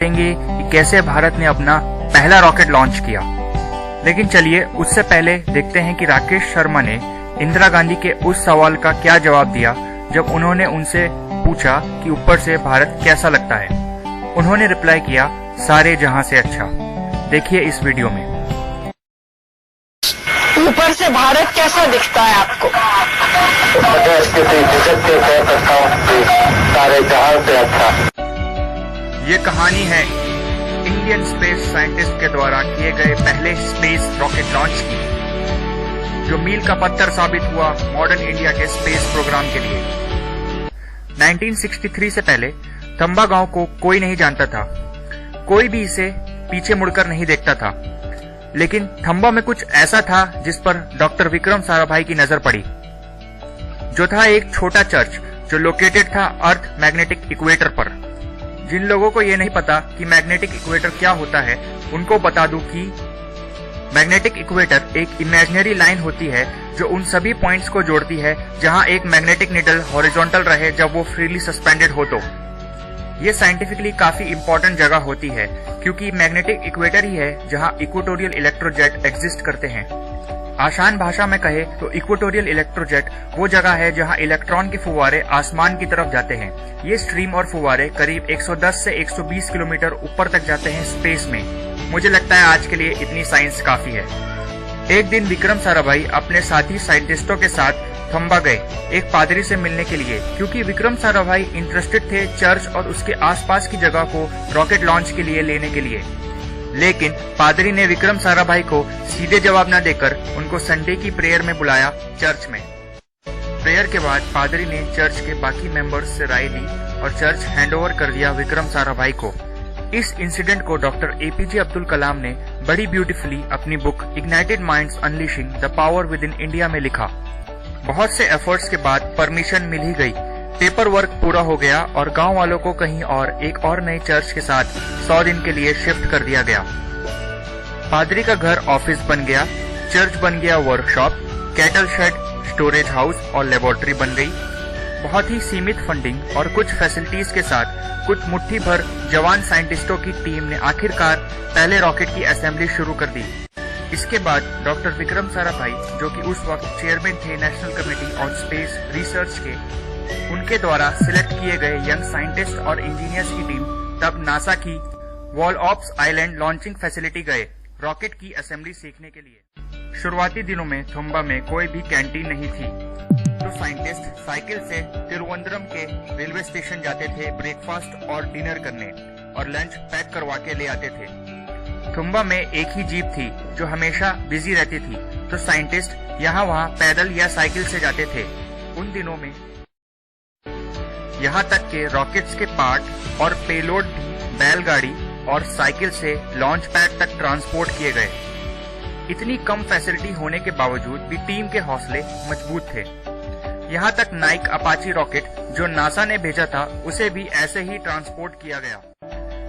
देखेंगे कि कैसे भारत ने अपना पहला रॉकेट लॉन्च किया। लेकिन चलिए उससे पहले देखते हैं कि राकेश शर्मा ने इंदिरा गांधी के उस सवाल का क्या जवाब दिया जब उन्होंने उनसे पूछा कि ऊपर से भारत कैसा लगता है। उन्होंने रिप्लाई किया, सारे जहां से अच्छा। देखिए इस वीडियो में। ऊपर से भारत कैसा दिखता है आपको? सारे जहां से अच्छा। ये कहानी है इंडियन स्पेस साइंटिस्ट के द्वारा किए गए पहले स्पेस रॉकेट लॉन्च की, जो मील का पत्थर साबित हुआ मॉडर्न इंडिया के स्पेस प्रोग्राम के लिए। 1963 से पहले थंबा गांव को कोई नहीं जानता था, कोई भी इसे पीछे मुड़कर नहीं देखता था। लेकिन थंबा में कुछ ऐसा था जिस पर डॉक्टर विक्रम साराभाई की नजर पड़ी, जो था एक छोटा चर्च जो लोकेटेड था अर्थ मैग्नेटिक इक्वेटर पर। जिन लोगों को यह नहीं पता कि मैग्नेटिक इक्वेटर क्या होता है, उनको बता दूं कि मैग्नेटिक इक्वेटर एक इमेजिनरी लाइन होती है जो उन सभी पॉइंट्स को जोड़ती है जहां एक मैग्नेटिक नीडल हॉरिजॉन्टल रहे जब वो फ्रीली सस्पेंडेड हो। तो ये साइंटिफिकली काफी इंपॉर्टेंट जगह होती है, क्योंकि मैग्नेटिक इक्वेटर ही है जहां इक्वेटोरियल इलेक्ट्रोजेट एग्जिस्ट करते हैं। आसान भाषा में कहे तो इक्वेटोरियल इलेक्ट्रोजेट वो जगह है जहां इलेक्ट्रॉन के फुव्वारे आसमान की तरफ जाते हैं। ये स्ट्रीम और फुव्वारे करीब 110 से 120 किलोमीटर ऊपर तक जाते हैं स्पेस में। मुझे लगता है आज के लिए इतनी साइंस काफी है। एक दिन विक्रम साराभाई अपने साथी साइंटिस्टों के साथ थंबा गए एक पादरी से मिलने के लिए, क्योंकि विक्रम साराभाई इंटरेस्टेड थे चर्च और उसके आसपास की जगह को रॉकेट लॉन्च के लिए लेने के लिए। लेकिन पादरी ने विक्रम साराभाई को सीधे जवाब न देकर उनको संडे की प्रेयर में बुलाया चर्च में। प्रेयर के बाद पादरी ने चर्च के बाकी मेंबर्स से राय ली और चर्च हैंडओवर कर दिया विक्रम साराभाई को। इस इंसिडेंट को डॉक्टर एपीजे अब्दुल कलाम ने बड़ी ब्यूटीफुली अपनी book ignited minds unleashing the power with in India में लिखा। बहुत से एफर्ट्स के बाद परमिशन मिल ही गई, पेपर वर्क पूरा हो गया और गांव वालों को कहीं और एक और नए चर्च के साथ 100 दिन के लिए शिफ्ट कर दिया गया। पादरी का घर ऑफिस बन गया, चर्च बन गया workshop, cattle shed, storage house और लेबोरेटरी बन गई। बहुत ही सीमित फंडिंग और कुछ फैसिलिटीज के साथ कुछ मुट्ठी भर जवान साइंटिस्टों की टीम ने आखिरकार पहले रॉकेट की असेंबली शुरू कर दी। इसके बाद डॉक्टर विक्रम साराभाई, जो कि उस वक्त चेयरमैन थे national committee on space research के, उनके द्वारा सिलेक्ट किए गए यंग साइंटिस्ट और इंजीनियर्स की टीम तब नासा की वॉलऑप्स आइलैंड लॉन्चिंग फैसिलिटी गए रॉकेट की असेंबली सीखने के लिए। शुरुआती दिनों में थंबा में कोई भी कैंटीन नहीं थी, तो साइंटिस्ट साइकिल से तिरुवनंतपुरम के रेलवे स्टेशन जाते थे ब्रेकफास्ट और डिनर करने, और लंच पैक करवा के ले आते थे। थंबा में एक ही जीप थी जो हमेशा बिजी रहती थी, तो साइंटिस्ट यहाँ वहाँ पैदल या साइकिल से जाते थे। उन दिनों में यहाँ तक के रॉकेट्स के पार्ट और पेलोड भी बैलगाड़ी और साइकिल से लॉन्च पैड तक ट्रांसपोर्ट किए गए। इतनी कम फैसिलिटी होने के बावजूद भी टीम के हौसले मजबूत थे। यहाँ तक नाइक अपाची रॉकेट जो नासा ने भेजा था, उसे भी ऐसे ही ट्रांसपोर्ट किया गया।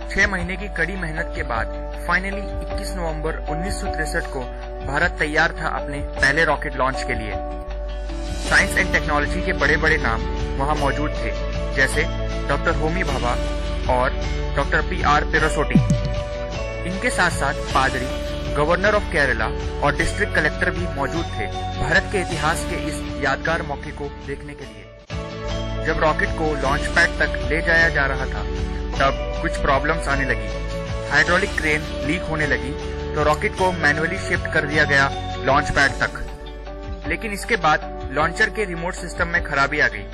6 महीने की कड़ी मेहनत के बाद फाइनली 21 नवंबर 1963 को भारत तैयार था अपने पहले रॉकेट लॉन्च के लिए। साइंस एंड टेक्नोलॉजी के बड़े बड़े नाम वहां मौजूद थे, जैसे डॉक्टर होमी भाभा और डॉक्टर PR पेरोसोटी। इनके साथ साथ पादरी, गवर्नर ऑफ केरला और डिस्ट्रिक्ट कलेक्टर भी मौजूद थे भारत के इतिहास के इस यादगार मौके को देखने के लिए। जब रॉकेट को लॉन्च पैड तक ले जाया जा रहा था, तब कुछ प्रॉब्लम्स आने लगी। हाइड्रोलिक क्रेन लीक होने लगी, तो रॉकेट को मैनुअली शिफ्ट कर दिया गया लॉन्च पैड तक। लेकिन इसके बाद लॉन्चर के रिमोट सिस्टम में खराबी आ गई,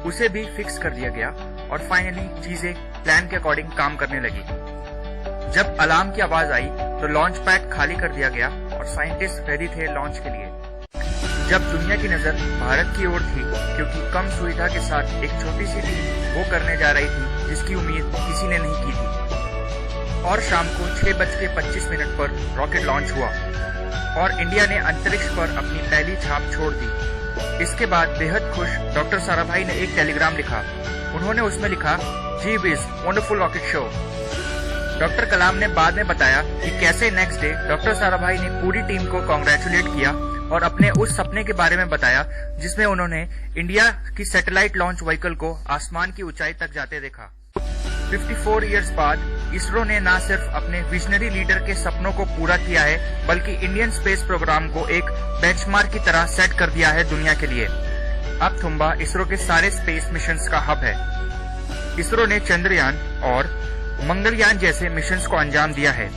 उसे भी फिक्स कर दिया गया और फाइनली चीजें प्लान के अकॉर्डिंग काम करने लगी। जब अलार्म की आवाज आई तो लॉन्च पैड खाली कर दिया गया और साइंटिस्ट रेडी थे लॉन्च के लिए। जब दुनिया की नजर भारत की ओर थी, क्योंकि कम सुविधा के साथ एक छोटी सी टीम वो करने जा रही थी जिसकी उम्मीद किसी ने नहीं की थी। और शाम को 6:25 पर रॉकेट लॉन्च हुआ और इंडिया ने अंतरिक्ष पर अपनी पहली छाप छोड़ दी। इसके बाद बेहद खुश डॉक्टर साराभाई ने एक टेलीग्राम लिखा। उन्होंने उसमें लिखा, gee whiz wonderful rocket show. Doctor Kalam ने बाद में बताया कि कैसे नेक्स्ट डे डॉक्टर साराभाई ने पूरी टीम को कांग्रेचुलेट किया और अपने उस सपने के बारे में बताया जिसमें उन्होंने इंडिया की सैटेलाइट लॉन्च व्हीकल को आसमान की ऊंचाई तक जाते देखा। 54 इयर्स बाद इसरो ने न सिर्फ अपने विजनरी लीडर के सपनों को पूरा किया है, बल्कि इंडियन स्पेस प्रोग्राम को एक बेंचमार्क की तरह सेट कर दिया है दुनिया के लिए। अब थुम्बा इसरो के सारे स्पेस मिशंस का हब है। इसरो ने चंद्रयान और मंगलयान जैसे मिशंस को अंजाम दिया है।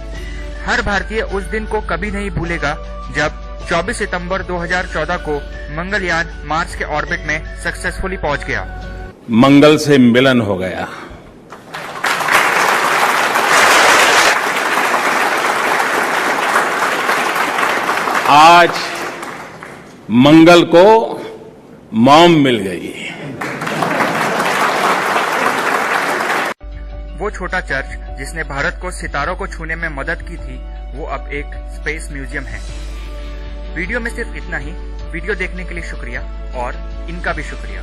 हर भारतीय उस दिन को कभी नहीं भूलेगा जब 24 सितंबर 2014 को मंगलयान मार्स के ऑर्बिट में सक्सेसफुली पहुंच गया। मंगल से मिलन हो गया। आज मंगल को मॉम मिल गई। वो छोटा चर्च जिसने भारत को सितारों को छूने में मदद की थी, वो अब एक स्पेस म्यूजियम है। वीडियो में सिर्फ इतना ही। वीडियो देखने के लिए शुक्रिया और इनका भी शुक्रिया।